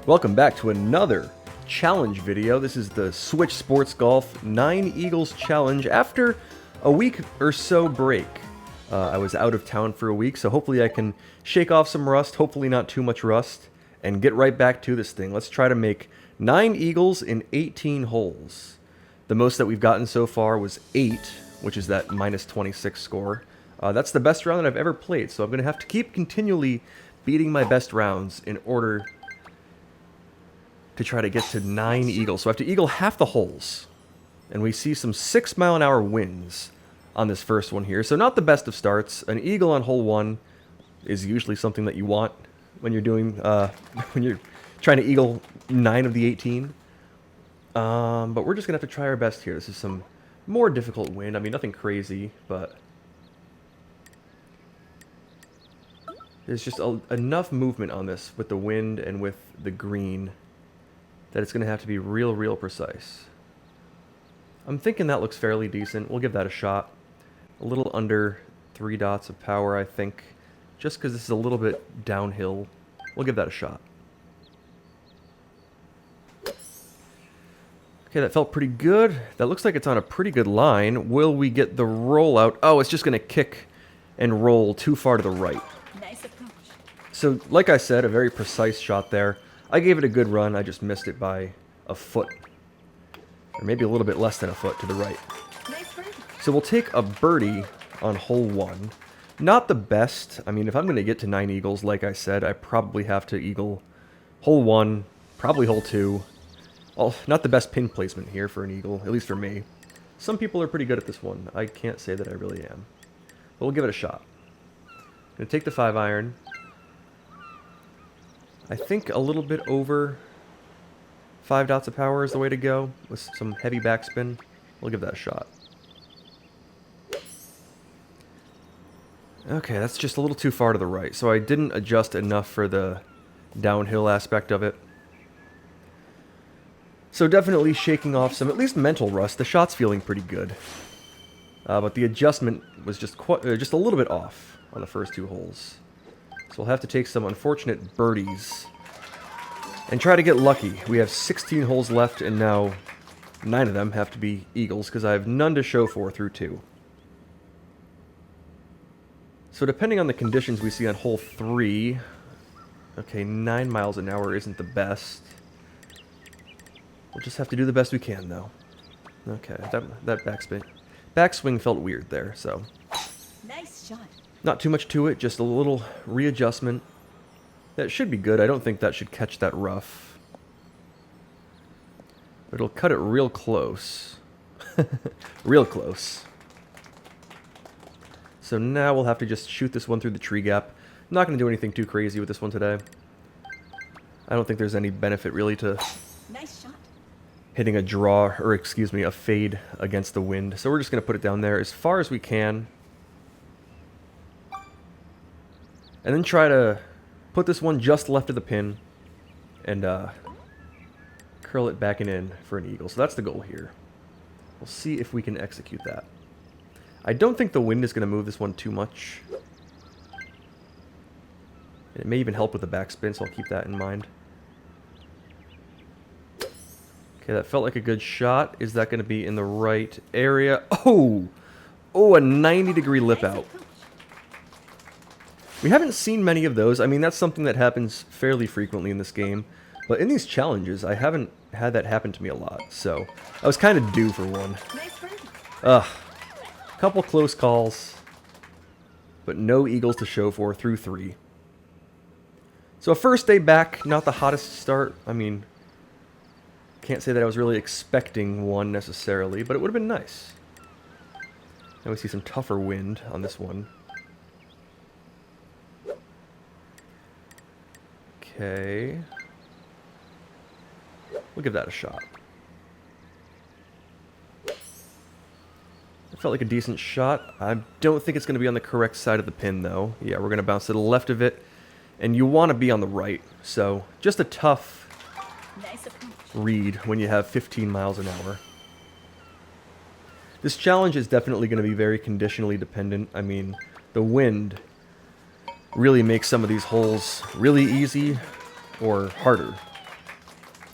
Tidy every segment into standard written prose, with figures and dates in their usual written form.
Welcome back to another challenge video. This is the Switch Sports Golf 9 Eagles Challenge. After a week or so break, I was out of town for a week, so hopefully I can shake off some rust, hopefully not too much rust, and get right back to this thing. Let's try to make 9 Eagles in 18 holes. The most that we've gotten so far was 8, which is that minus 26 score. That's the best round that I've ever played, so I'm going to have to keep continually beating my best rounds in order to try to get to 9 eagles. So I have to eagle half the holes. And we see some 6-mile-an-hour winds on this first one here. So not the best of starts. An eagle on hole 1 is usually something that you want when you're doing, when you're trying to eagle 9 of the 18. But we're just going to have to try our best here. This is some more difficult wind. I mean, nothing crazy, but there's just enough movement on this with the wind and with the green that it's going to have to be real precise. I'm thinking that looks fairly decent. We'll give that a shot. A little under 3 dots of power, I think. Just because this is a little bit downhill. We'll give that a shot. Okay, that felt pretty good. That looks like it's on a pretty good line. Will we get the rollout? Oh, it's just going to kick and roll too far to the right. Nice approach. So, like I said, a very precise shot there. I gave it a good run, I just missed it by a foot. Or maybe a little bit less than a foot to the right. Nice birdie. So we'll take a birdie on hole 1. Not the best. I mean, if I'm going to get to 9 eagles, like I said, I probably have to eagle hole 1, probably hole 2. Well, not the best pin placement here for an eagle, at least for me. Some people are pretty good at this one. I can't say that I really am. But we'll give it a shot. Going to take the 5-iron. I think a little bit over 5 dots of power is the way to go, with some heavy backspin. We'll give that a shot. Okay, that's just a little too far to the right, so I didn't adjust enough for the downhill aspect of it. So definitely shaking off some, at least mental rust. The shot's feeling pretty good. But the adjustment was just a little bit off on the first 2 holes. So we'll have to take some unfortunate birdies and try to get lucky. We have 16 holes left, and now 9 of them have to be eagles because I have none to show for through 2. So depending on the conditions we see on hole 3, okay, 9 miles an hour isn't the best. We'll just have to do the best we can, though. Okay, that backswing felt weird there, so Nice shot. not too much to it, just a little readjustment. That should be good. I don't think that should catch that rough. But it'll cut it real close. Real close. So now we'll have to just shoot this one through the tree gap. I'm not going to do anything too crazy with this one today. I don't think there's any benefit really to Nice shot. hitting a draw, or excuse me, a fade against the wind. So we're just going to put it down there as far as we can. And then try to put this one just left of the pin and curl it back and in for an eagle. So that's the goal here. We'll see if we can execute that. I don't think the wind is going to move this one too much. It may even help with the backspin, so I'll keep that in mind. Okay, that felt like a good shot. Is that going to be in the right area? Oh! Oh, a 90-degree lip out. We haven't seen many of those. I mean, that's something that happens fairly frequently in this game. But in these challenges, I haven't had that happen to me a lot. So, I was kind of due for one. Nice birdie. Ugh. Couple close calls. But no eagles to show for through 3. So a first day back, not the hottest start. I mean, can't say that I was really expecting one necessarily, but it would have been nice. Now we see some tougher wind on this one. Okay. We'll give that a shot. It felt like a decent shot. I don't think it's going to be on the correct side of the pin, though. Yeah, we're going to bounce to the left of it. And you want to be on the right. So, just a tough Nice approach. read when you have 15 miles an hour. This challenge is definitely going to be very conditionally dependent. I mean, the wind really makes some of these holes really easy or harder.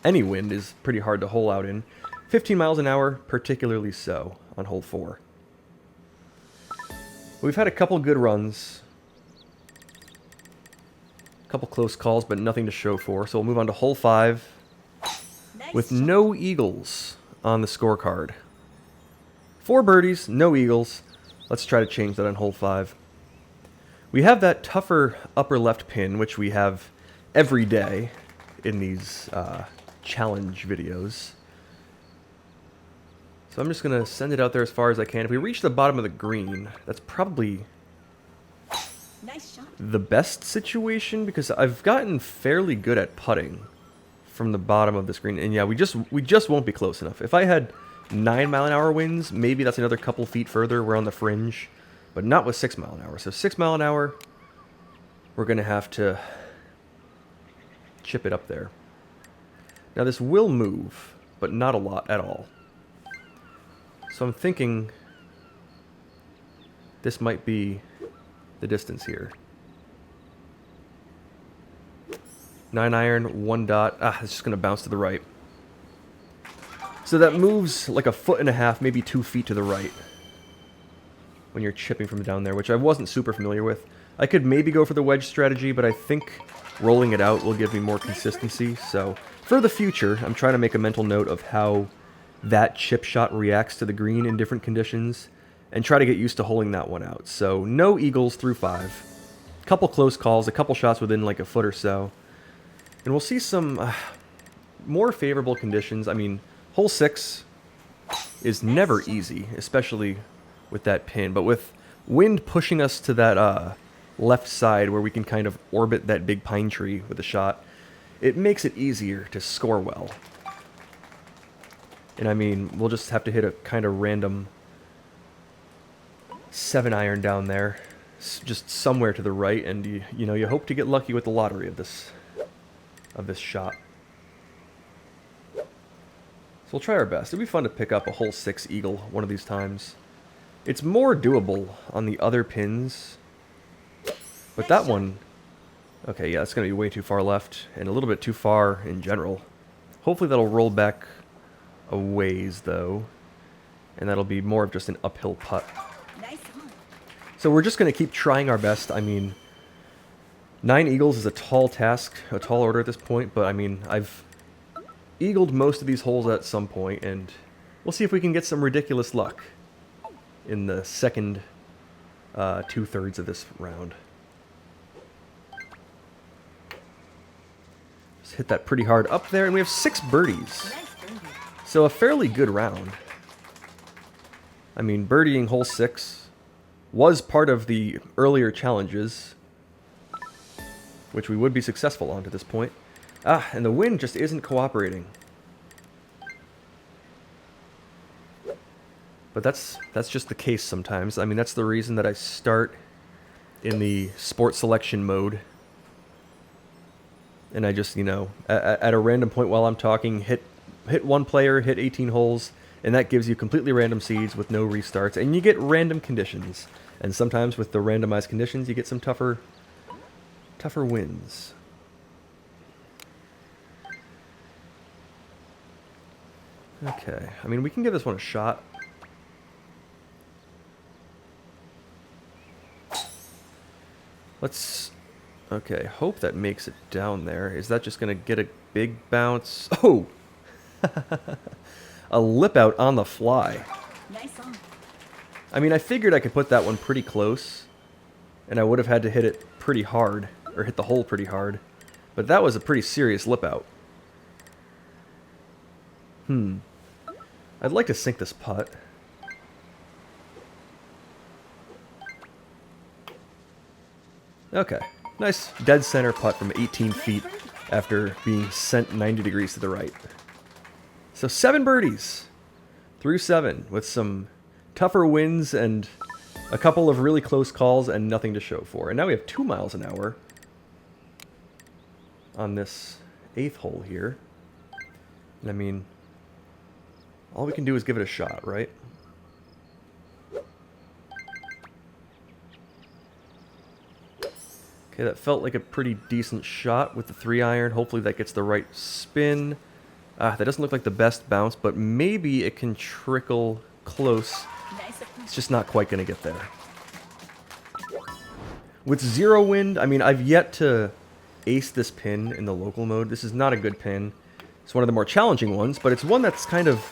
any wind is pretty hard to hole out in. 15 miles an hour, particularly so on hole 4. We've had a couple good runs. A couple close calls, but nothing to show for. So we'll move on to hole 5 with no eagles on the scorecard. 4 birdies, no eagles. Let's try to change that on hole 5. We have that tougher upper left pin, which we have every day in these challenge videos. So I'm just going to send it out there as far as I can. If we reach the bottom of the green, that's probably Nice shot. the best situation, because I've gotten fairly good at putting from the bottom of the screen. And yeah, we just won't be close enough. If I had 9-mile-an-hour winds, maybe that's another couple feet further. We're on the fringe, but not with 6 mile an hour. So 6 mile an hour, we're going to have to chip it up there. Now this will move, but not a lot at all. So I'm thinking this might be the distance here. 9-iron, 1 dot. Ah, it's just going to bounce to the right. So that moves like a 1.5 feet, maybe 2 feet to the right when you're chipping from down there, which I wasn't super familiar with. I could maybe go for the wedge strategy, but I think rolling it out will give me more consistency. So for the future, I'm trying to make a mental note of how that chip shot reacts to the green in different conditions and try to get used to holding that one out. So no eagles through 5. Couple close calls, a couple shots within like a foot or so. And we'll see some more favorable conditions. I mean, hole 6 is never easy, especially with that pin. But with wind pushing us to that left side where we can kind of orbit that big pine tree with a shot, it makes it easier to score well. And I mean, we'll just have to hit a kind of random 7-iron down there, just somewhere to the right, and you know, you hope to get lucky with the lottery of this shot. So we'll try our best. It'd be fun to pick up a hole 6 eagle one of these times. It's more doable on the other pins, but that one, okay, yeah, it's going to be way too far left and a little bit too far in general. Hopefully that'll roll back a ways though, and that'll be more of just an uphill putt. Nice one. So we're just going to keep trying our best. I mean, 9 eagles is a tall task, a tall order at this point, but I mean, I've eagled most of these holes at some point, and we'll see if we can get some ridiculous luck in the second 2/3 of this round. Just hit that pretty hard up there, and we have 6 birdies. Nice birdie. So a fairly good round. I mean, birdieing hole 6 was part of the earlier challenges, which we would be successful on to this point. Ah, and the wind just isn't cooperating. But that's just the case sometimes. I mean, that's the reason that I start in the sport selection mode. And I just, you know, at a random point while I'm talking, hit one player, hit 18 holes, and that gives you completely random seeds with no restarts, and you get random conditions. And sometimes with the randomized conditions, you get some tougher wins. Okay, I mean, we can give this one a shot. Let's, okay, hope that makes it down there. Is that just going to get a big bounce? Oh! A lip out on the fly. Nice on. I mean, I figured I could put that one pretty close, and I would have had to hit it pretty hard, or hit the hole pretty hard. But that was a pretty serious lip out. I'd like to sink this putt. Okay, nice dead center putt from 18 feet after being sent 90 degrees to the right. So 7 birdies through 7 with some tougher wins and a couple of really close calls and nothing to show for. And now we have 2 miles an hour on this 8th hole here. And I mean, all we can do is give it a shot, right? Okay, that felt like a pretty decent shot with the 3-iron. Hopefully that gets the right spin. That doesn't look like the best bounce, but maybe it can trickle close. Nice approach. It's just not quite going to get there. With 0 wind, I mean, I've yet to ace this pin in the local mode. This is not a good pin. It's one of the more challenging ones, but it's one that's kind of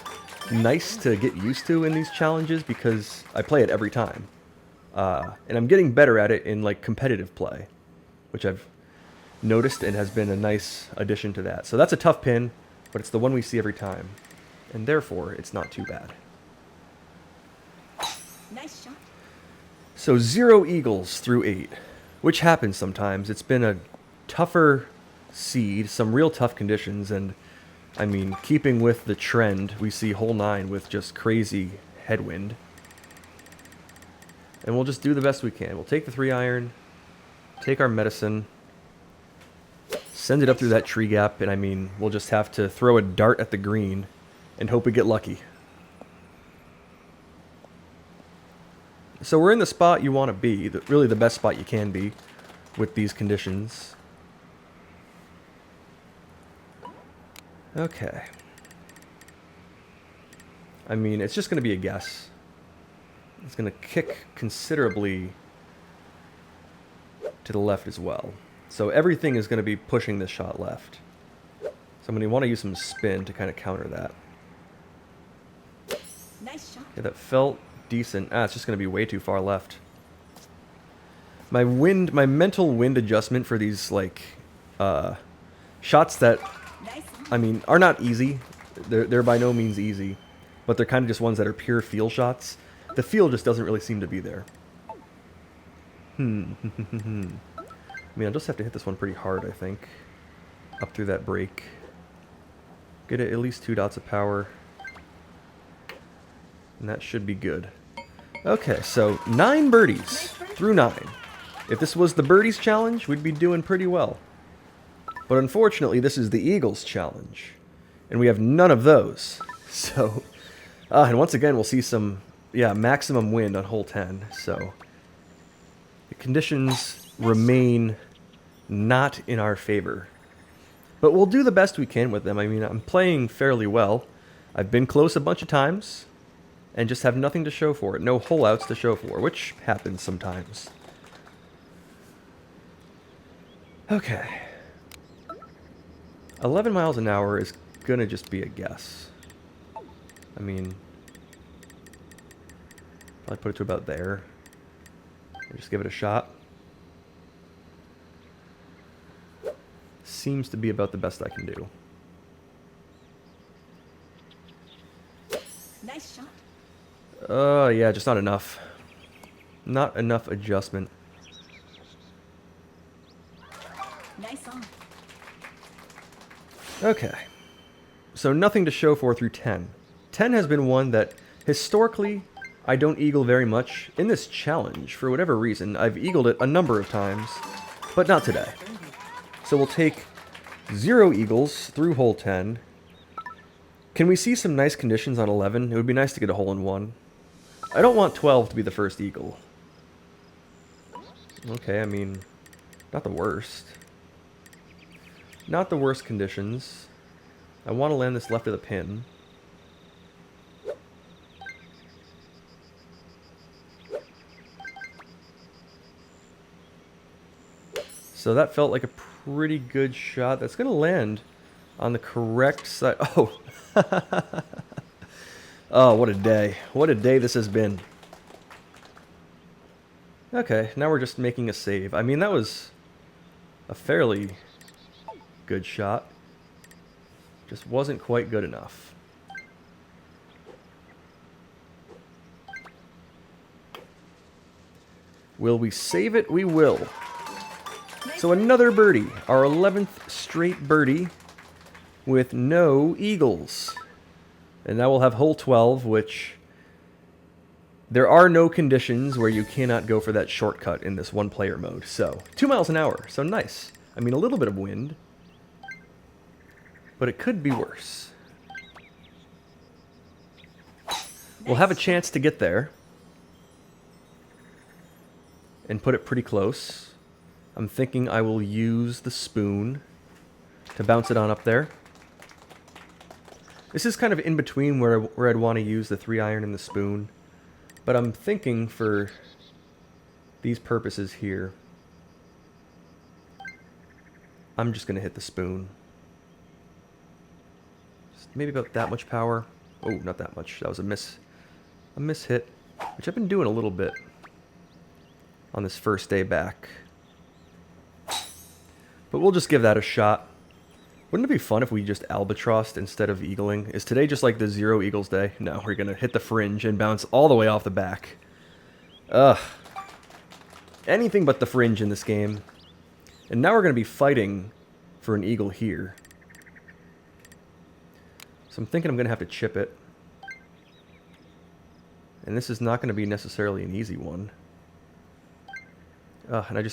nice to get used to in these challenges because I play it every time. And I'm getting better at it in like competitive play, which I've noticed and has been a nice addition to that. So that's a tough pin, but it's the one we see every time. And therefore, it's not too bad. Nice shot. So 0 eagles through 8, which happens sometimes. It's been a tougher seed, some real tough conditions, and I mean, keeping with the trend, we see hole 9 with just crazy headwind. And we'll just do the best we can. We'll take the 3-iron, take our medicine, send it up through that tree gap, and I mean, we'll just have to throw a dart at the green and hope we get lucky. So we're in the spot you want to be, really the best spot you can be with these conditions. Okay. I mean, it's just going to be a guess. It's going to kick considerably to the left as well. So everything is going to be pushing this shot left. So I'm going to want to use some spin to kind of counter that. Nice shot. Yeah, that felt decent. It's just going to be way too far left. My mental wind adjustment for these, like, shots that, Nice on. I mean, are not easy. They're by no means easy, but they're kind of just ones that are pure feel shots. The feel just doesn't really seem to be there. I mean, I'll just have to hit this one pretty hard, I think. Up through that break. Get it at least 2 dots of power. And that should be good. Okay, so 9 birdies through 9. If this was the birdies challenge, we'd be doing pretty well. But unfortunately, this is the Eagles challenge. And we have none of those. So, and once again, we'll see some, maximum wind on hole 10. So, the conditions remain not in our favor. But we'll do the best we can with them. I mean, I'm playing fairly well. I've been close a bunch of times and just have nothing to show for it. No hole outs to show for, which happens sometimes. Okay. 11 miles an hour is gonna just be a guess. I mean, probably put it to about there. And just give it a shot. Seems to be about the best I can do. Nice shot. Yeah, just not enough. Not enough adjustment. Nice on. Okay. So nothing to show for through 10. 10 has been one that, historically, I don't eagle very much. In this challenge, for whatever reason, I've eagled it a number of times, but not today. So we'll take 0 eagles through hole 10. Can we see some nice conditions on 11? It would be nice to get a hole in 1. I don't want 12 to be the first eagle. Okay, I mean, not the worst. Not the worst conditions. I want to land this left of the pin. So that felt like a pretty good shot. That's going to land on the correct side. Oh. Oh, what a day. What a day this has been. Okay, now we're just making a save. I mean, that was a fairly good shot. Just wasn't quite good enough. Will we save it? We will. So another birdie, our 11th straight birdie with no eagles. And now we'll have hole 12, which there are no conditions where you cannot go for that shortcut in this one-player mode. So 2 miles an hour, so nice. I mean, a little bit of wind, but it could be worse. We'll have a chance to get there and put it pretty close. I'm thinking I will use the spoon to bounce it on up there. This is kind of in between where I'd want to use the 3-iron and the spoon. But I'm thinking for these purposes here, I'm just going to hit the spoon. Just maybe about that much power. Oh, not that much. That was a miss hit, which I've been doing a little bit on this first day back. But we'll just give that a shot. Wouldn't it be fun if we just albatrossed instead of eagling? Is today just like the 0 eagles day? No, we're going to hit the fringe and bounce all the way off the back. Ugh. Anything but the fringe in this game. And now we're going to be fighting for an eagle here. So I'm thinking I'm going to have to chip it. And this is not going to be necessarily an easy one. And I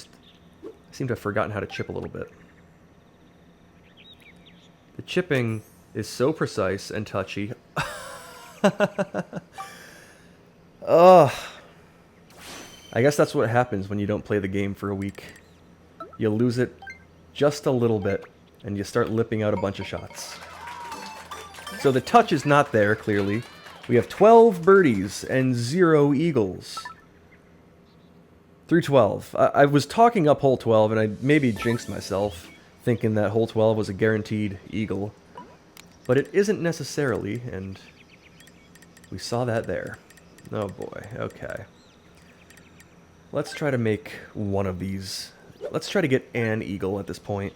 seem to have forgotten how to chip a little bit. The chipping is so precise and touchy. I guess that's what happens when you don't play the game for a week. You lose it just a little bit, and you start lipping out a bunch of shots. So the touch is not there, clearly. We have 12 birdies and 0 eagles. Through 12. I was talking up hole 12, and I maybe jinxed myself, thinking that hole 12 was a guaranteed eagle. But it isn't necessarily, and we saw that there. Oh boy, okay. Let's try to make one of these. Let's try to get an eagle at this point.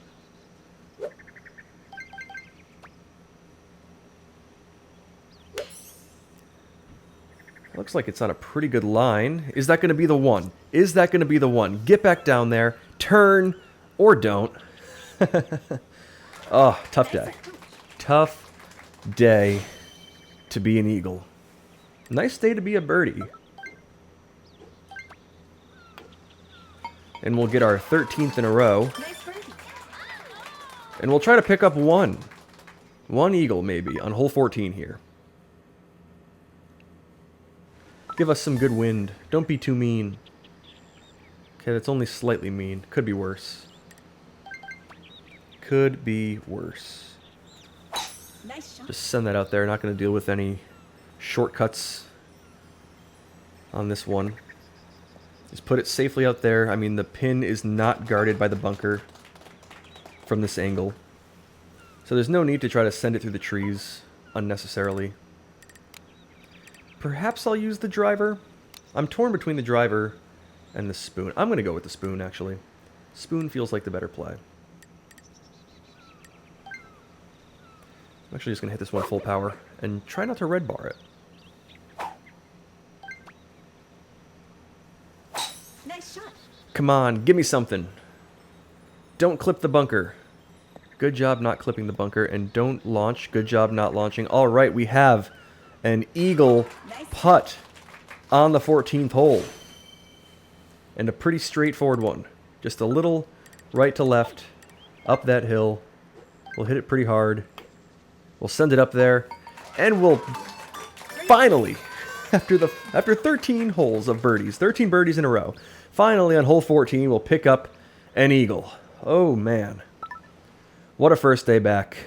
Looks like it's on a pretty good line. Is that going to be the one? Is that going to be the one? Get back down there, turn, or don't. Oh, tough day. Tough day to be an eagle. Nice day to be a birdie. And we'll get our 13th in a row. And we'll try to pick up one. One eagle, maybe, on hole 14 here. Give us some good wind. Don't be too mean. Okay, that's only slightly mean. Could be worse. Could be worse. Nice shot. Just send that out there. Not going to deal with any shortcuts on this one. Just put it safely out there. I mean, the pin is not guarded by the bunker from this angle. So there's no need to try to send it through the trees unnecessarily. Perhaps I'll use the driver. I'm torn between the driver and the spoon. I'm going to go with the spoon, actually. Spoon feels like the better play. I'm actually just going to hit this one full power and try not to red bar it. Nice shot. Come on, give me something. Don't clip the bunker. Good job not clipping the bunker. And don't launch. Good job not launching. All right, we have an eagle putt on the 14th hole. And a pretty straightforward one. Just a little right to left, up that hill. We'll hit it pretty hard. We'll send it up there. And we'll finally, after 13 holes of birdies, 13 birdies in a row, finally on hole 14, we'll pick up an eagle. Oh, man. What a first day back.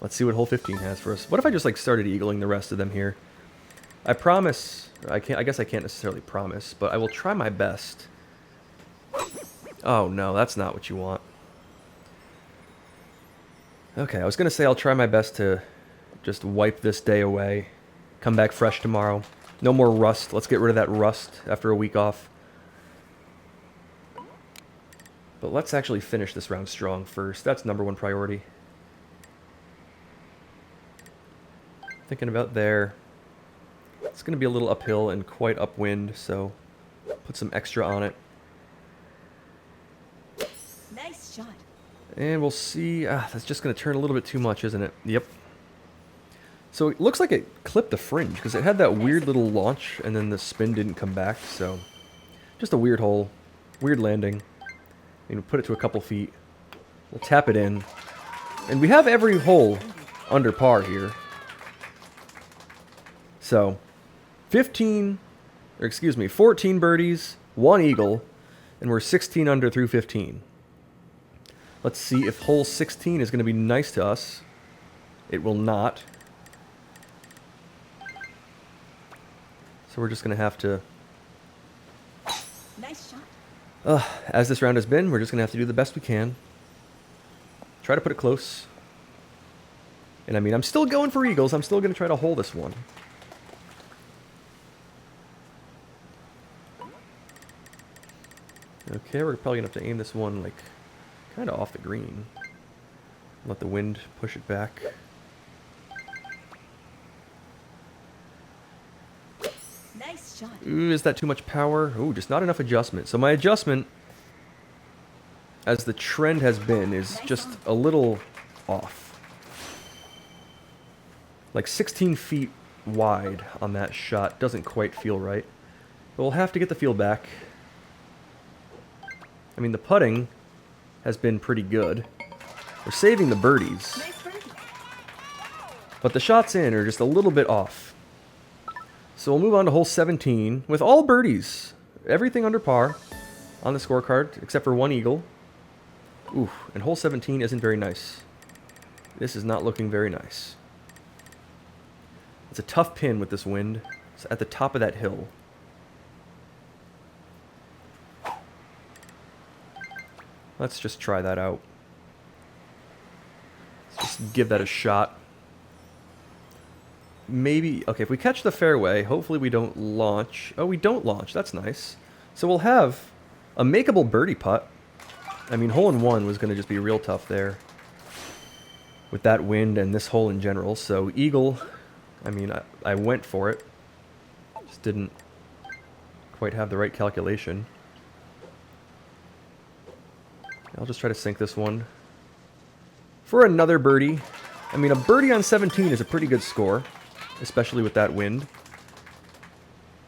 Let's see what hole 15 has for us. What if I just like started eagling the rest of them here? I promise, I guess I can't necessarily promise, but I will try my best. Oh no, that's not what you want. Okay, I was going to say I'll try my best to just wipe this day away. Come back fresh tomorrow. No more rust. Let's get rid of that rust after a week off. But let's actually finish this round strong first. That's #1 priority. Thinking about there. It's going to be a little uphill and quite upwind, so put some extra on it. Nice shot. And we'll see. That's just going to turn a little bit too much, isn't it? Yep. So it looks like it clipped the fringe, because it had that weird little launch, and then the spin didn't come back, so just a weird hole. Weird landing. You know, put it to a couple feet. We'll tap it in. And we have every hole under par here. So, 14 birdies, 1 eagle, and we're 16 under through 15. Let's see if hole 16 is going to be nice to us. It will not. So we're just going to have to... Nice shot. As this round has been, we're just going to have to do the best we can. Try to put it close. And I mean, I'm still going for eagles. I'm still going to try to hold this one. Okay, we're probably going to have to aim this one, like, kind of off the green. Let the wind push it back. Nice shot. Ooh, is that too much power? Ooh, just not enough adjustment. So my adjustment, as the trend has been, is just a little off. Like 16 feet wide on that shot doesn't quite feel right. But we'll have to get the feel back. I mean, the putting has been pretty good. We're saving the birdies. Nice birdie. But the shots in are just a little bit off. So we'll move on to hole 17 with all birdies. Everything under par on the scorecard except for one eagle. Ooh, and hole 17 isn't very nice. This is not looking very nice. It's a tough pin with this wind. It's at the top of that hill. Let's just try that out. Let's just give that a shot. Maybe... Okay, if we catch the fairway, hopefully we don't launch. Oh, we don't launch. That's nice. So we'll have a makeable birdie putt. I mean, hole-in-one was going to just be real tough there with that wind and this hole in general. So eagle, I mean, I went for it. Just didn't quite have the right calculation. I'll just try to sink this one for another birdie. I mean, a birdie on 17 is a pretty good score, especially with that wind.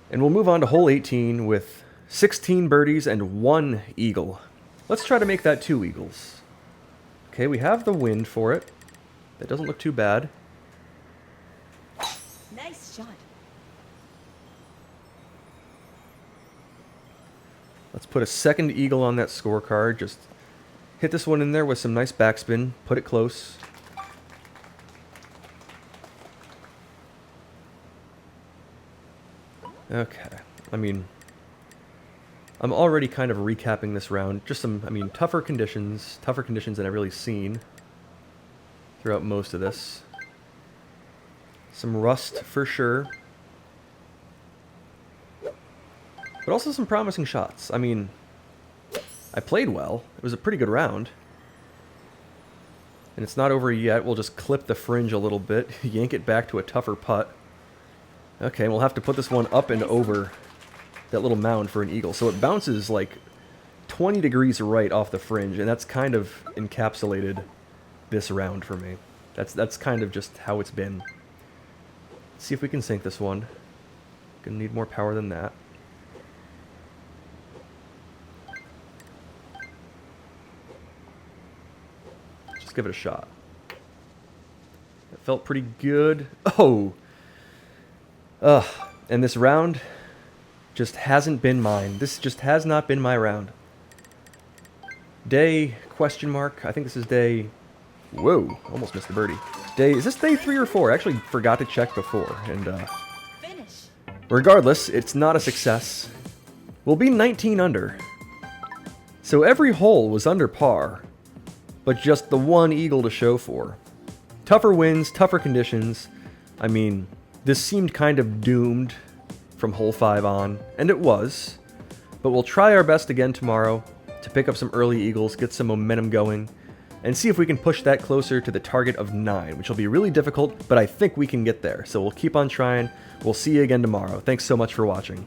And we'll move on to hole 18 with 16 birdies and 1 eagle. Let's try to make that 2 eagles. Okay, we have the wind for it. That doesn't look too bad. Nice shot. Let's put a second eagle on that scorecard. Just hit this one in there with some nice backspin. Put it close. Okay. I mean, I'm already kind of recapping this round. Just some, I mean, tougher conditions than I've really seen throughout most of this. Some rust for sure. But also some promising shots. I mean, I played well. It was a pretty good round. And it's not over yet. We'll just clip the fringe a little bit, yank it back to a tougher putt. Okay, we'll have to put this one up and over that little mound for an eagle. So it bounces like 20 degrees right off the fringe, and that's kind of encapsulated this round for me. That's kind of just how it's been. Let's see if we can sink this one. Gonna need more power than that. Just give it a shot. It felt pretty good. Oh! And this round just hasn't been mine. This just has not been my round. Day, question mark. I think this is day... Whoa, almost missed the birdie. Is this day 3 or 4? I actually forgot to check before. And Finish. regardless, it's not a success. We'll be 19 under. So every hole was under par, but just the one eagle to show for. Tougher winds, tougher conditions. I mean, this seemed kind of doomed from hole 5 on, and it was. But we'll try our best again tomorrow to pick up some early eagles, get some momentum going, and see if we can push that closer to the target of 9, which will be really difficult, but I think we can get there. So we'll keep on trying. We'll see you again tomorrow. Thanks so much for watching.